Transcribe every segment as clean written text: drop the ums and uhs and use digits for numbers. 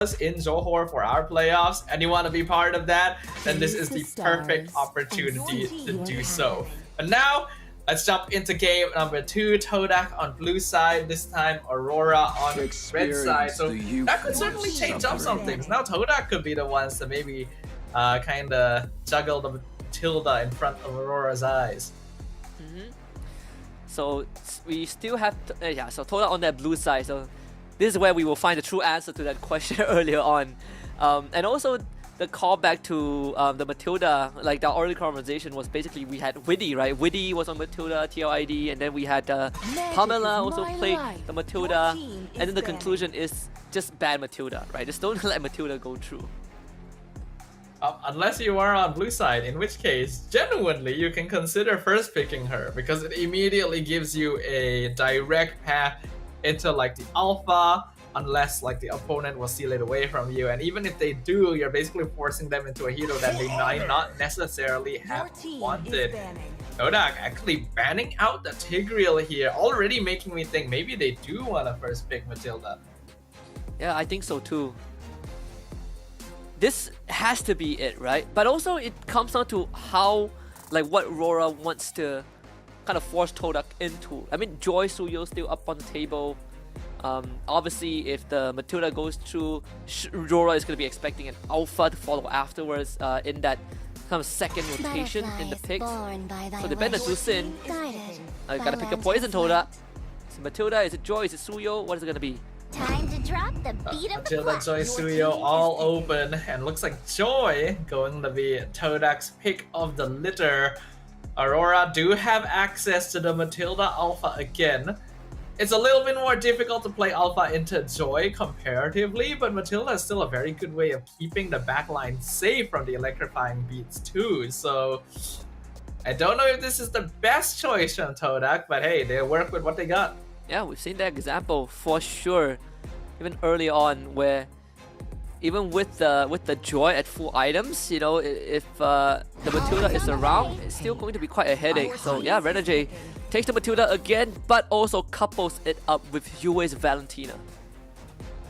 in Johor for our playoffs and you want to be part of that, then this is the perfect opportunity to do so. But now, let's jump into game number 2. Todak on blue side, this time Aurora on red side. So that could certainly change up some things. Now Todak could be the ones to maybe kind of juggle the Matilda in front of Aurora's eyes. So we still have, so Todak on that blue side. So this is where we will find the true answer to that question earlier on. And also the callback to the Matilda, like the early conversation was basically we had Widdy, right? Widdy was on Matilda, TLID, and then we had Pamela also played the Matilda. And then the conclusion is just ban Matilda, right? Just don't let Matilda go through. Unless you are on blue side, in which case, genuinely, you can consider first picking her because it immediately gives you a direct path into like the alpha, unless like the opponent will steal it away from you, and even if they do, you're basically forcing them into a hero that they might not necessarily have wanted. Todak actually banning out the Tigreal here, already making me think maybe they do want to first pick Matilda. Yeah, I think so too. This has to be it, right? But also it comes down to how, like what RORA wants to kind of force Todak into. I mean, Joy Suyo still up on the table. Obviously, if the Matilda goes through, RORA is going to be expecting an alpha to follow afterwards in that kind of second rotation in the picks. So they ban the Zusin. Gotta pick a poison Todak. Is it Matilda? Is it Joy? Is it Suyo? What is it going to be? Time to drop the beat of the Matilda, clock. Joy, Suyo all open, and looks like Joy going to be Todak's pick of the litter. Aurora do have access to the Matilda Alpha again. It's a little bit more difficult to play Alpha into Joy comparatively, but Matilda is still a very good way of keeping the backline safe from the electrifying beats too. So I don't know if this is the best choice from Todak, but hey, they work with what they got. Yeah, we've seen that example for sure, even early on, where even with the Joy at full items, you know, if the Matilda is around, it's still going to be quite a headache. So yeah, Renajay takes the Matilda again, but also couples it up with Yue's Valentina.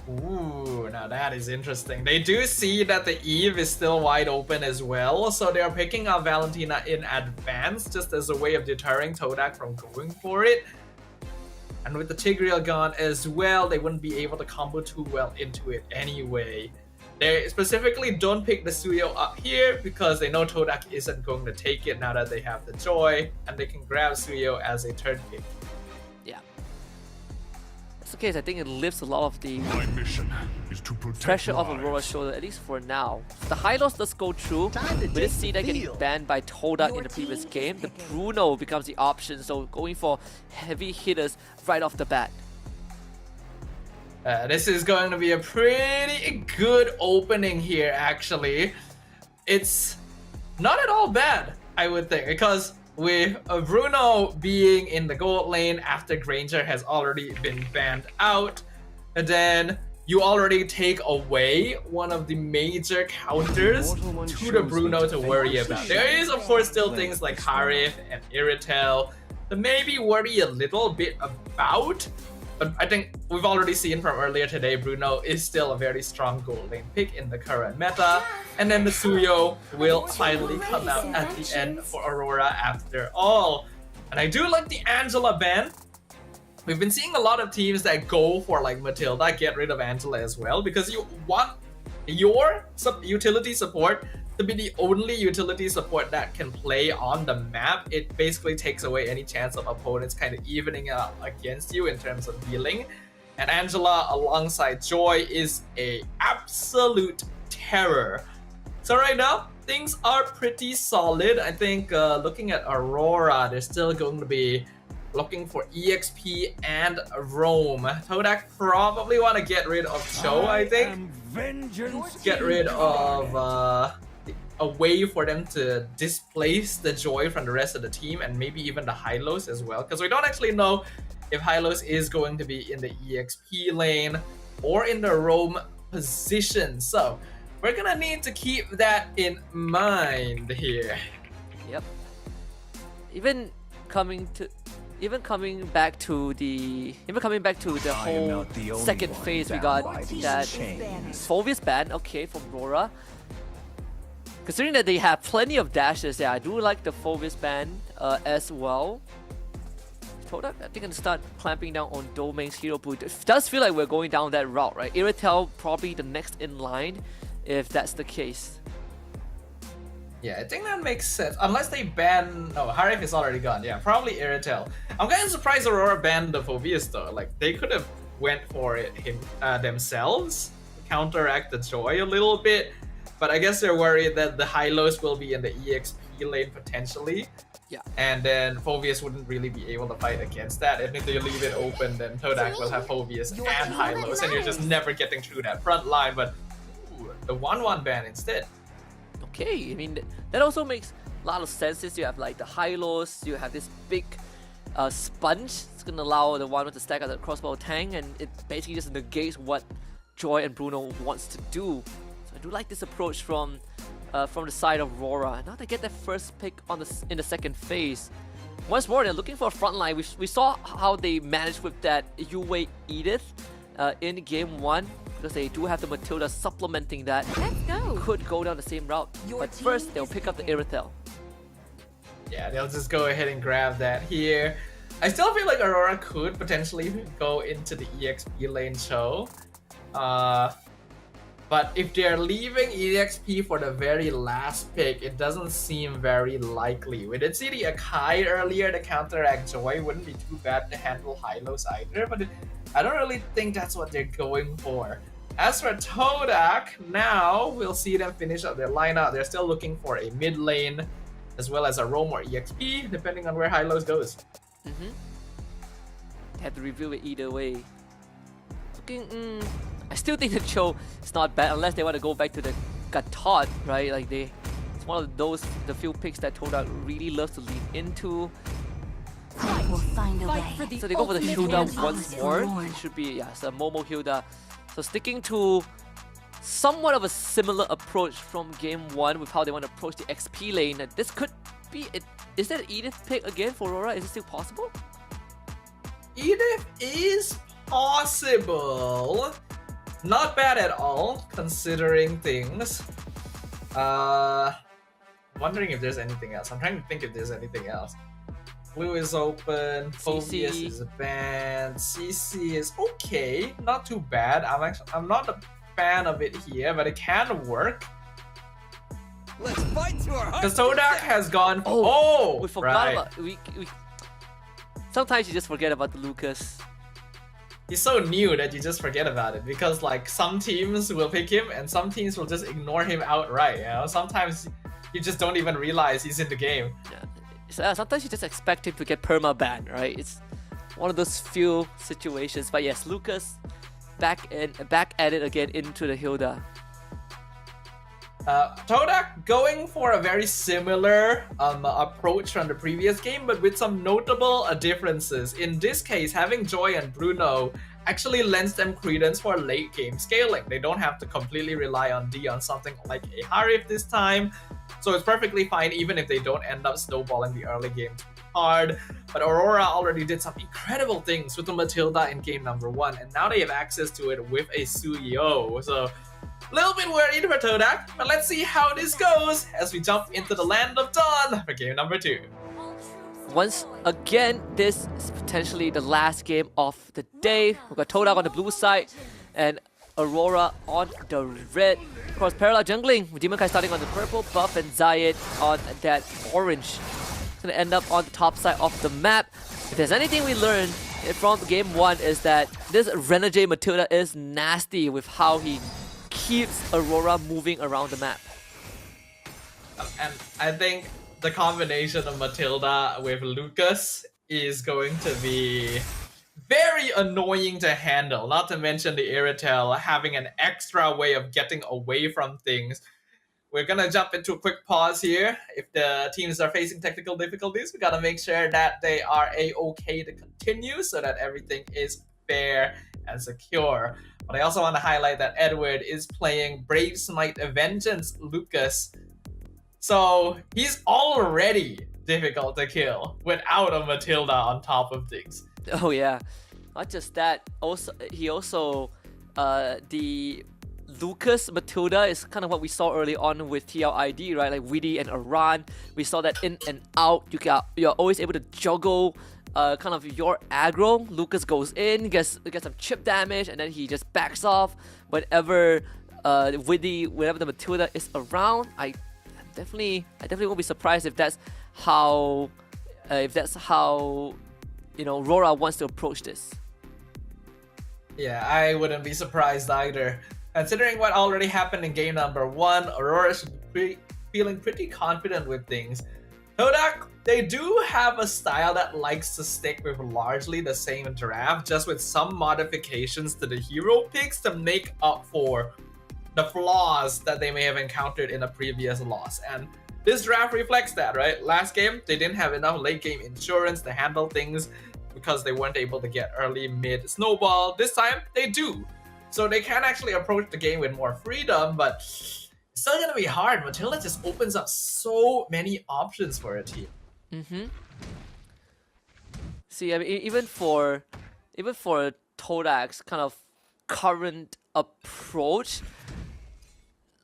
Ooh, now that is interesting. They do see that the Eve is still wide open as well, so they are picking up Valentina in advance just as a way of deterring Todak from going for it. And with the Tigreal gone as well, they wouldn't be able to combo too well into it anyway. They specifically don't pick the Suyo up here because they know Todak isn't going to take it now that they have the Joy, and they can grab Suyo as a turn pick. Yeah. That's the case. I think it lifts a lot of the My mission is to protect pressure off lives. Aurora's shoulder, at least for now. The high loss does go through. We did see that getting banned by Todak in the previous game. The Bruno becomes the option, so going for heavy hitters right off the bat. This is going to be a pretty good opening here, actually. It's not at all bad, I would think, because with Bruno being in the gold lane after Granger has already been banned out, and then you already take away one of the major counters to the Bruno to worry about. There is, of course, still things like Harith and Iritel that maybe worry a little bit about, but I think we've already seen from earlier today, Bruno is still a very strong gold lane pick in the current meta. And then the Suyo will finally come out at the end for Aurora after all. And I do like the Angela ban. We've been seeing a lot of teams that go for like Matilda, get rid of Angela as well, because you want your utility support to be the only utility support that can play on the map. It basically takes away any chance of opponents kind of evening out against you in terms of dealing. And Angela alongside Joy is a absolute terror. So right now, things are pretty solid. I think looking at Aurora, they're still going to be looking for EXP and Roam. Todak probably want to get rid of Cho, I think. Get rid of a way for them to displace the Joy from the rest of the team, and maybe even the Hylos as well, because we don't actually know if Hylos is going to be in the EXP lane or in the Roam position. So we're gonna need to keep that in mind here. Yep. Even coming to even coming back to the whole second phase, we got that Phobius ban, okay, from RORA. Considering that they have plenty of dashes, yeah, I do like the Phobius ban as well. Todak, I think, gonna start clamping down on Domain's Hero Boot. It does feel like we're going down that route, right? Irritel probably the next in line, if that's the case. Yeah, I think that makes sense. Unless they ban... No, Harif is already gone. Yeah, probably Irritel. I'm kind of surprised Aurora banned the Phobius though. Like, they could have went for it themselves, counteract the Joy a little bit. But I guess they're worried that the high-lows will be in the EXP lane potentially. Yeah. And then Phobius wouldn't really be able to fight against that. And if they leave it open, then Todak will have Phobius and high-lows, and you're just never getting through that front line. But ooh, the 1-1 ban instead. Okay, I mean, that also makes a lot of sense since you have like the high-lows, you have this big sponge. It's gonna allow the 1-1 to stack out the crossbow tank, and it basically just negates what Joy and Bruno wants to do. So I do like this approach from the side of RORA. Now they get their first pick in the second phase. Once more, they're looking for a front line. We saw how they managed with that Yue Edith in game 1, because they do have the Matilda supplementing that. Let's go. Could go down the same route, but first they'll pick up the Irritel. Yeah, they'll just go ahead and grab that here. I still feel like Aurora could potentially go into the EXP lane show. But if they're leaving EXP for the very last pick, it doesn't seem very likely. We did see the Akai earlier to counteract Joy. Wouldn't be too bad to handle high-lows either, but I don't really think that's what they're going for. As for Todak, now we'll see them finish up their lineup. They're still looking for a mid lane, as well as a roam or EXP, depending on where high-lows goes. They have to review it either way. Looking, I still think the Cho is not bad unless they want to go back to the Gatot, right? Like it's one of the few picks that Todak really loves to lean into. We'll find a way. So they go for the Hilda once more. It should be, yeah, it's a Momo Hilda. So sticking to somewhat of a similar approach from game 1 with how they want to approach the XP lane. This could be it. Is that an Edith pick again for Aurora? Is it still possible? Edith is possible. Not bad at all, considering things. Wondering if there's anything else. I'm trying to think if there's anything else. Blue is open. Phobius is banned. CC is okay, not too bad. I'm not a fan of it here, but it can work. Let's fight to our Because Todak has gone. We forgot right. about we. Sometimes you just forget about the Lucas. He's so new that you just forget about it, because like some teams will pick him and some teams will just ignore him outright. You know, sometimes you just don't even realize he's in the game. Yeah. So, sometimes you just expect him to get perma banned, right? It's one of those few situations. But yes, Lucas back at it again into the Hilda. Todak going for a very similar approach from the previous game, but with some notable differences. In this case, having Joy and Bruno actually lends them credence for late game scaling. They don't have to completely rely on D on something like a Harif this time, so it's perfectly fine even if they don't end up snowballing the early game too hard. But Aurora already did some incredible things with the Matilda in game number 1, and now they have access to it with a Suyo. So a little bit worried for Todak, but let's see how this goes as we jump into the Land of Dawn for game number 2. Once again, this is potentially the last game of the day. We've got Todak on the blue side and Aurora on the red. Of course, parallel jungling with Demon Kai starting on the purple, Buff and Zayed on that orange. It's gonna end up on the top side of the map. If there's anything we learned from game 1 is that this Renegade Matilda is nasty with how he keeps Aurora moving around the map. And I think the combination of Matilda with Lucas is going to be very annoying to handle, not to mention the Irritel having an extra way of getting away from things. We're gonna jump into a quick pause here. If the teams are facing technical difficulties, we gotta make sure that they are a-okay to continue so that everything is fair and secure. But I also want to highlight that Edward is playing Brave Smite Vengeance Lucas. So he's already difficult to kill without a Matilda on top of things. Oh yeah, not just that. Also, the Lucas Matilda is kind of what we saw early on with TLID, right? Like Widdy and Aran. We saw that in and out. You're always able to juggle kind of your aggro. Lucas goes in, gets some chip damage, and then he just backs off whenever whenever the Matilda is around. I definitely won't be surprised if that's how RORA wants to approach this. Yeah, I wouldn't be surprised either. Considering what already happened in game number 1, Aurora should be feeling pretty confident with things. Todak, they do have a style that likes to stick with largely the same draft, just with some modifications to the hero picks to make up for the flaws that they may have encountered in a previous loss. And this draft reflects that, right? Last game, they didn't have enough late game insurance to handle things because they weren't able to get early mid snowball. This time, they do. So they can actually approach the game with more freedom, but it's still gonna be hard. Matilda just opens up so many options for a team. See, I mean, even for Todak's kind of current approach,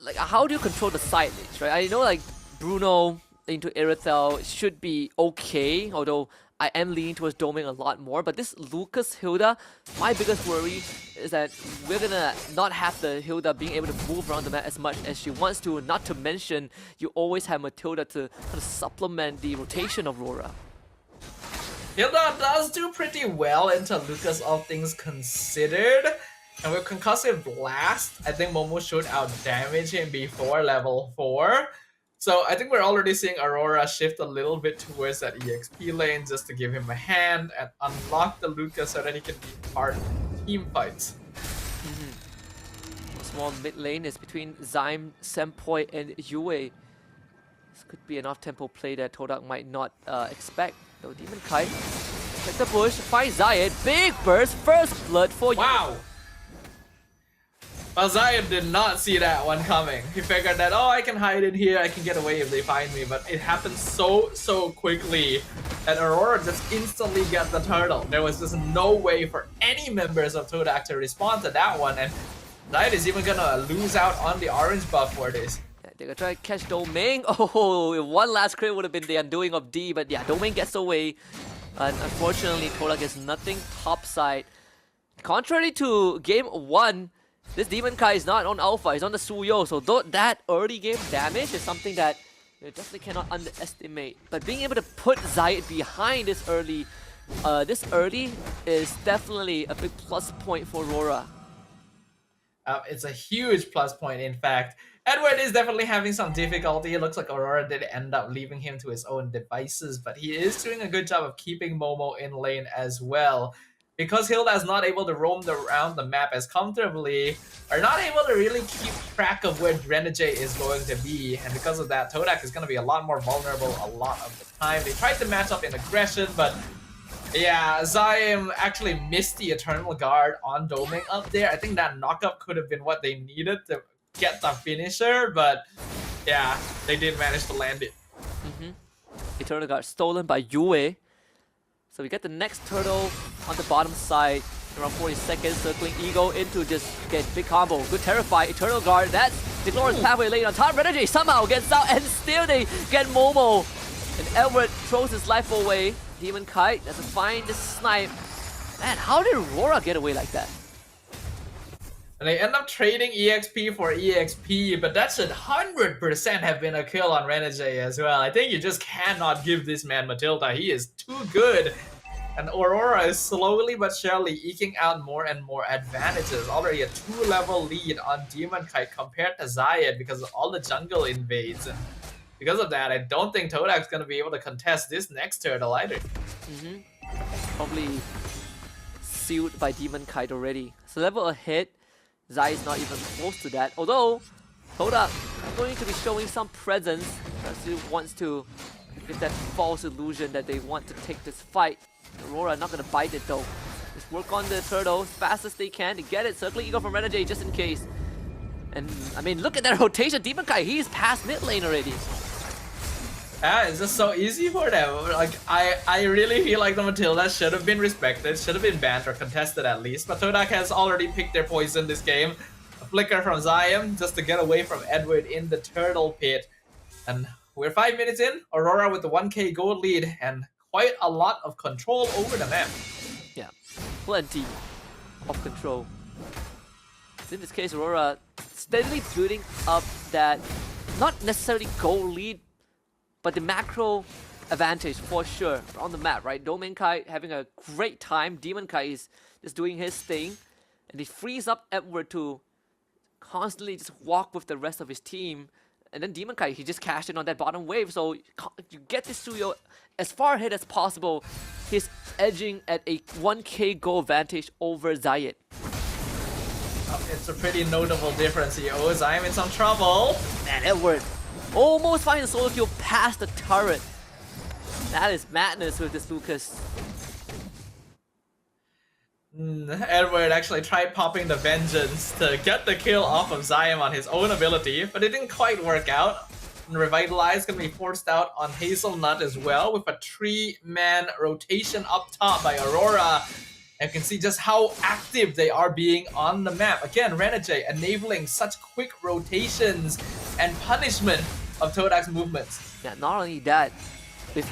like how do you control the side lanes, right? I know like Bruno into Irithel should be okay, although I am leaning towards doming a lot more. But this Lucas Hilda, my biggest worry is that we're gonna not have the Hilda being able to move around the map as much as she wants to. Not to mention, you always have Matilda to kind of supplement the rotation of RORA. Hilda does do pretty well into Lucas, all things considered. And with Concussive Blast, I think Momo should outdamage him before level 4. So I think we're already seeing Aurora shift a little bit towards that EXP lane just to give him a hand and unlock the Lucas so that he can be part of team fights. Small mid lane is between Zyme, Sempoi, and Yue. This could be an off-tempo play that Todak might not expect. Though Demon Kite, check the bush, finds Zayed, big burst, first blood for you. Wow! Well, Zayed did not see that one coming. He figured that, oh, I can hide in here, I can get away if they find me, but it happened so quickly that Aurora just instantly got the turtle. There was just no way for any members of Todak to respond to that one, and Zayed is even gonna lose out on the orange buff for this. Yeah, they're gonna try to catch Domain. Oh, one last crit would have been the undoing of D, but yeah, Domain gets away. And unfortunately, Todak gets nothing topside. Contrary to game 1, this Demon Kai is not on Alpha, he's on the Suyo, so that early game damage is something that you definitely cannot underestimate. But being able to put Zayed behind this early is definitely a big plus point for RORA. It's a huge plus point, in fact. Edward is definitely having some difficulty. It looks like Aurora did end up leaving him to his own devices, but he is doing a good job of keeping Momo in lane as well. Because Hilda is not able to roam around the map as comfortably, or not able to really keep track of where Renegade is going to be, and because of that, Todak is going to be a lot more vulnerable a lot of the time. They tried to match up in aggression, but yeah, Zyme actually missed the Eternal Guard on Doming up there. I think that knockup could have been what they needed to get the finisher, but yeah, they did manage to land it. Eternal Guard stolen by Yue. So we get the next turtle on the bottom side, around 40 seconds, circling Ego into just get big combo. Good Terrify, Eternal Guard, that's the Glorious Pathway lane on top. Renegade somehow gets out and still they get Momo. And Edward throws his life away. Demon Kite has to find the snipe. Man, how did RORA get away like that? And they end up trading EXP for EXP, but that should 100% have been a kill on Renegade as well. I think you just cannot give this man Matilda. He is too good. And Aurora is slowly but surely eking out more and more advantages. Already a 2-level lead on Demon Kite compared to Zayed because of all the jungle invades. And because of that, I don't think Todak's going to be able to contest this next turtle either. Probably sealed by Demon Kite already. So level ahead. Zai is not even close to that. Although, Todak is going to be showing some presence. Perhaps he wants to give that false illusion that they want to take this fight. Aurora not going to bite it though. Just work on the turtle as fast as they can to get it. Circling Eagle from Renegade just in case. And I mean, look at that rotation. Demon Kai, he's past mid lane already. Yeah, it's just so easy for them. Like I really feel like the Matilda should have been respected, should have been banned or contested at least. But Todak has already picked their poison this game. A flicker from Zion just to get away from Edward in the turtle pit. And we're 5 minutes in. Aurora with the 1k gold lead and quite a lot of control over the map. Yeah, plenty of control. In this case, Aurora steadily building up that, not necessarily goal lead, but the macro advantage for sure on the map, right? Domain Kai having a great time. Demon Kai is just doing his thing. And he frees up Edward to constantly just walk with the rest of his team. And then Demon Kai, he just cashed in on that bottom wave. So you get this Suyo as far ahead as possible. He's edging at a 1k goal advantage over Zayed. It's a pretty notable difference here. Oh, Zion in some trouble. Man, Edward almost finds a solo kill past the turret. That is madness with this Lucas. Edward actually tried popping the Vengeance to get the kill off of Zion on his own ability, but it didn't quite work out. And Revitalize gonna be forced out on Hazelnut as well with a 3-man rotation up top by Aurora. And you can see just how active they are being on the map. Again, Renegade enabling such quick rotations and punishment of Todak's movements. Yeah, not only that, with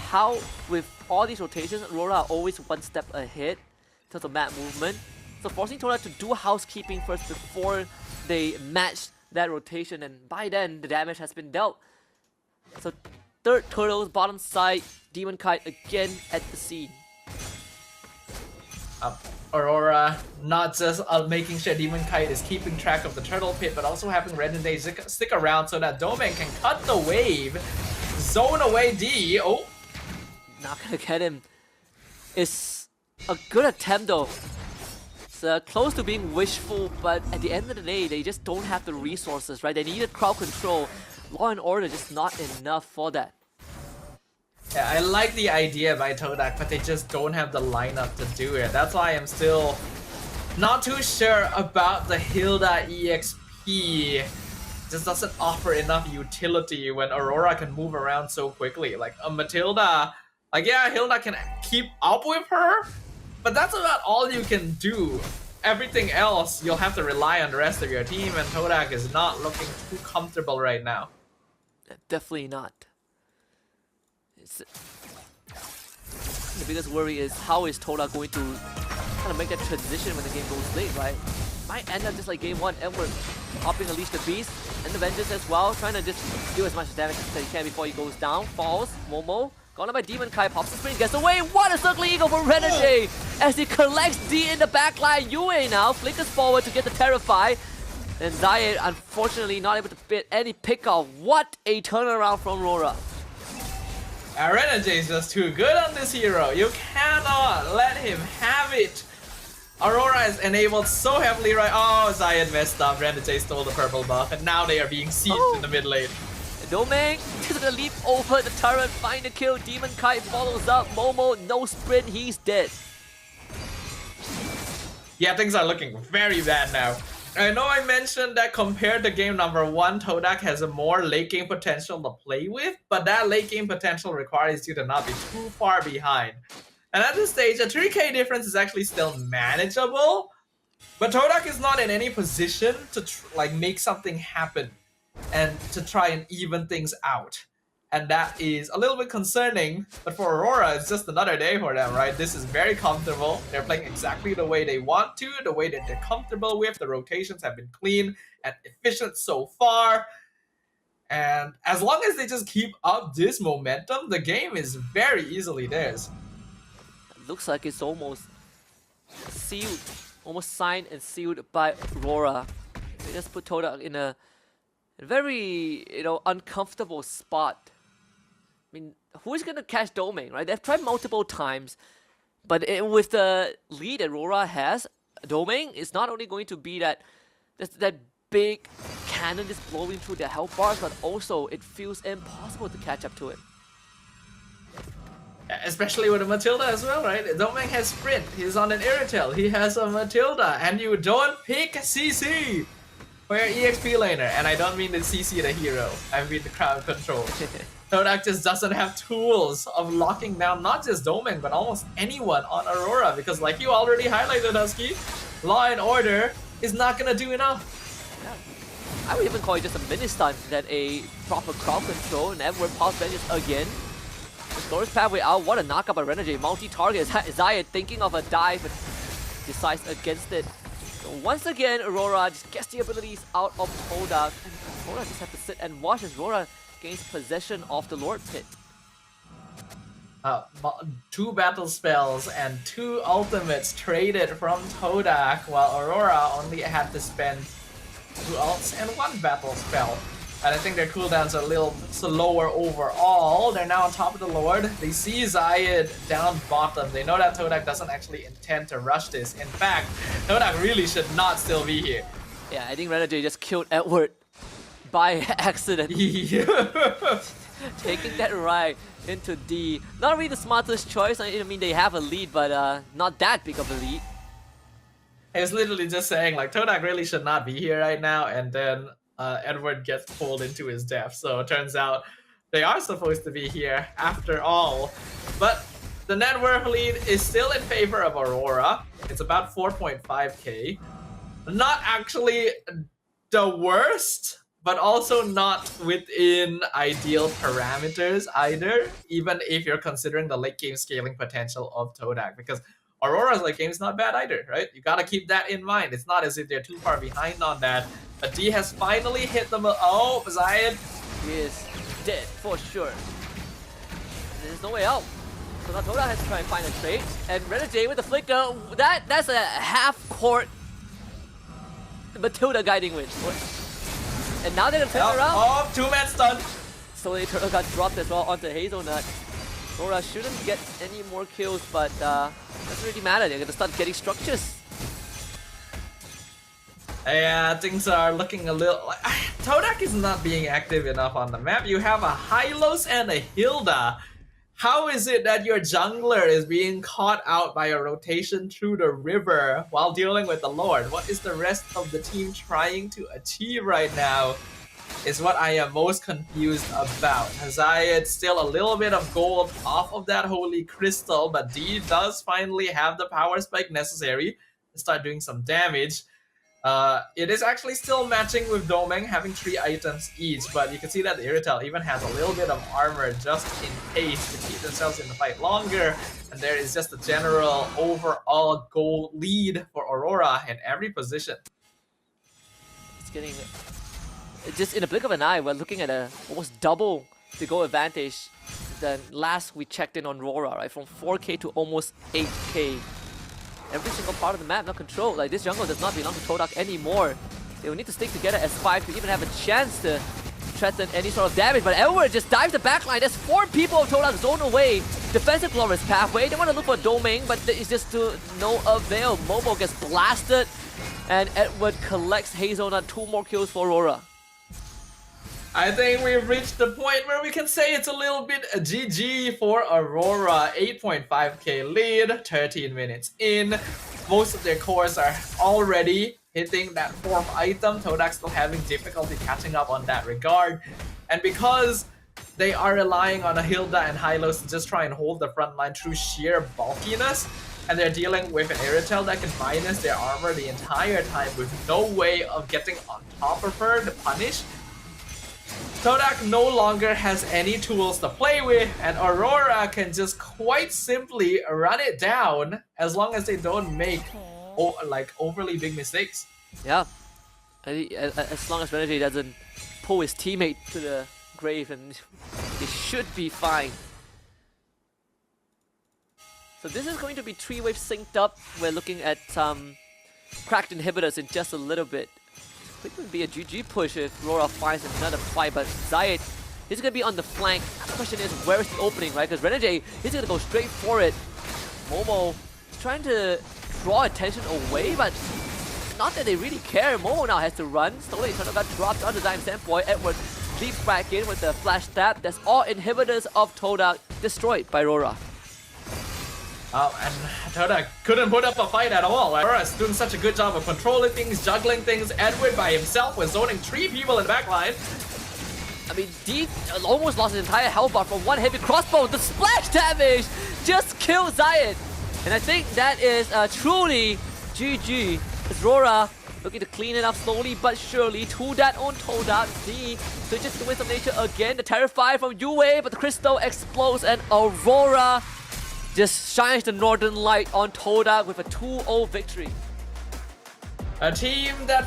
all these rotations, Aurora are always one step ahead in terms of map movement. So forcing Todak to do housekeeping first before they match that rotation, and by then the damage has been dealt. So third turtles, bottom side, Demon Kite again at the scene. Aurora not just making sure Demon Kite is keeping track of the turtle pit, but also having Renegade stick around so that Domain can cut the wave, zone away D. Oh, not gonna get him. It's a good attempt though. It's close to being wishful, but at the end of the day, they just don't have the resources, right? They needed crowd control. Law and Order just not enough for that. Yeah, I like the idea by Todak, but they just don't have the lineup to do it. That's why I'm still not too sure about the Hilda EXP. Just doesn't offer enough utility when Aurora can move around so quickly. Like a Matilda, like yeah, Hilda can keep up with her, but that's about all you can do. Everything else, you'll have to rely on the rest of your team, and Todak is not looking too comfortable right now. Definitely not. The biggest worry is how is Todak going to kind of make that transition when the game goes late, right? Might end up just like game 1, Edward hopping Unleash the Beast and the Vengeance as well, trying to just do as much damage as he can before he goes down. Falls, Momo, gone by Demon Kai, pops the sprint, gets away. What a circle eagle for Renegade as he collects D in the backline. Yue now flickers forward to get the Terrify. And Zayed, unfortunately, not able to fit any pick-off. What a turnaround from Aurora. Renegade is just too good on this hero. You cannot let him have it. Aurora is enabled so heavily right. Oh, Zayed messed up. Renegade stole the purple buff, and now they are being sieged in the mid lane. Domain is gonna leap over the turret, find the kill. Demon Kite follows up. Momo, no sprint, he's dead. Yeah, things are looking very bad now. I know I mentioned that compared to game number 1, Todak has a more late game potential to play with, but that late game potential requires you to not be too far behind. And at this stage, a 3k difference is actually still manageable, but Todak is not in any position to make something happen and to try and even things out. And that is a little bit concerning, but for Aurora, it's just another day for them, right? This is very comfortable. They're playing exactly the way they want to, the way that they're comfortable with. The rotations have been clean and efficient so far. And as long as they just keep up this momentum, the game is very easily theirs. Looks like it's almost sealed, almost signed and sealed by Aurora. They just put Todak in a very, uncomfortable spot. I mean, who is going to catch Domain, right? They've tried multiple times, but with the lead that Aurora has, Domain is not only going to be that big cannon just blowing through their health bars, but also it feels impossible to catch up to it. Especially with a Matilda as well, right? Domain has sprint, he's on an Irritel, he has a Matilda, and you don't pick CC for your EXP laner. And I don't mean the CC the hero, I mean the crowd control. Todak just doesn't have tools of locking down not just Doming, but almost anyone on Aurora, because like you already highlighted, Husky, Law and Order is not gonna do enough. Yeah. I would even call it just a mini stun than a proper crowd control, and Edward pulse benches again. The slowest pathway out, what a knockup by Renegade. Multi-target, Zayed thinking of a dive, but decides against it. So once again, Aurora just gets the abilities out of Todak, and Aurora just have to sit and watch as Aurora gains possession of the Lord Pit. 2 battle spells and 2 ultimates traded from Todak, while Aurora only had to spend 2 ults and 1 battle spell. And I think their cooldowns are a little slower overall. They're now on top of the Lord. They see Zayed down bottom. They know that Todak doesn't actually intend to rush this. In fact, Todak really should not still be here. Yeah, I think Renegade just killed Edward by accident. Taking that right into D. Not really the smartest choice. I mean, they have a lead, but not that big of a lead. I was literally just saying, like, Todak really should not be here right now, and then Edward gets pulled into his death. So it turns out they are supposed to be here after all. But the net worth lead is still in favor of Aurora. It's about 4.5k. Not actually the worst, but also not within ideal parameters either, even if you're considering the late game scaling potential of Todak, because Aurora's late game is not bad either, right? You gotta keep that in mind. It's not as if they're too far behind on that. But D has finally hit them. Oh, Zayed. He is dead for sure. There's no way out. So now Todak has to try and find a trade. And Renegade with the flicker, that's a half-court Matilda guiding witch. And now they're gonna turn around. Oh, 2-man stun. So the turtle got dropped as well onto Hazelnut. Aurora shouldn't get any more kills, but doesn't really matter. They're gonna start getting structures. Yeah, things are looking a little... Todak is not being active enough on the map. You have a Hylos and a Hilda. How is it that your jungler is being caught out by a rotation through the river while dealing with the Lord? What is the rest of the team trying to achieve right now is what I am most confused about. Zayed still a little bit of gold off of that Holy Crystal, but D does finally have the power spike necessary to start doing some damage. It is actually still matching with Domeng, having 3 items each, but you can see that the Irritel even has a little bit of armor just in case to keep themselves in the fight longer, and there is just a general overall goal lead for Aurora in every position. It's getting... Just in a blink of an eye, we're looking at a almost double the goal advantage than last we checked in on RORA, right? From 4k to almost 8k. Every single part of the map not controlled. Like, this jungle does not belong to Todak anymore. They will need to stick together as 5 to even have a chance to threaten any sort of damage. But Edward just dives the backline. There's 4 people of Todak zone away. Defensive glorious pathway. They want to look for Domeng, but it's just to no avail. Momo gets blasted, and Edward collects Hazelnut. 2 more kills for Aurora. I think we've reached the point where we can say it's a little bit a GG for Aurora. 8.5k lead, 13 minutes in. Most of their cores are already hitting that 4th item. Todak still having difficulty catching up on that regard. And because they are relying on a Hilda and Hylos to just try and hold the front line through sheer bulkiness, and they're dealing with an Irritel that can minus their armor the entire time with no way of getting on top of her to punish, Todak no longer has any tools to play with, and Aurora can just quite simply run it down as long as they don't make overly big mistakes. Yeah, as long as Renegade doesn't pull his teammate to the grave, and they should be fine. So this is going to be 3 waves synced up. We're looking at cracked inhibitors in just a little bit. It would be a GG push if RORA finds another fight, but Zayed, he's going to be on the flank. The question is, where is the opening, right? Because Renegade, he's going to go straight for it. Momo trying to draw attention away, but not that they really care. Momo now has to run. Slowly, Turtle got dropped onto Dime Standpoint. Edward leaps back in with the flash stab. That's all inhibitors of Todak destroyed by RORA. And Todak couldn't put up a fight at all. Aurora doing such a good job of controlling things, juggling things. Edward by himself was zoning 3 people in the backline. I mean, D almost lost his entire health bar from one heavy crossbow. The splash damage just killed Zayed. And I think that is truly GG. As RORA looking to clean it up slowly but surely. To that on Todak. D switches to Wisdom Nature again. The Terrify from Yue, but the crystal explodes and Aurora just shines the Northern Light on Todak with a 2-0 victory. A team that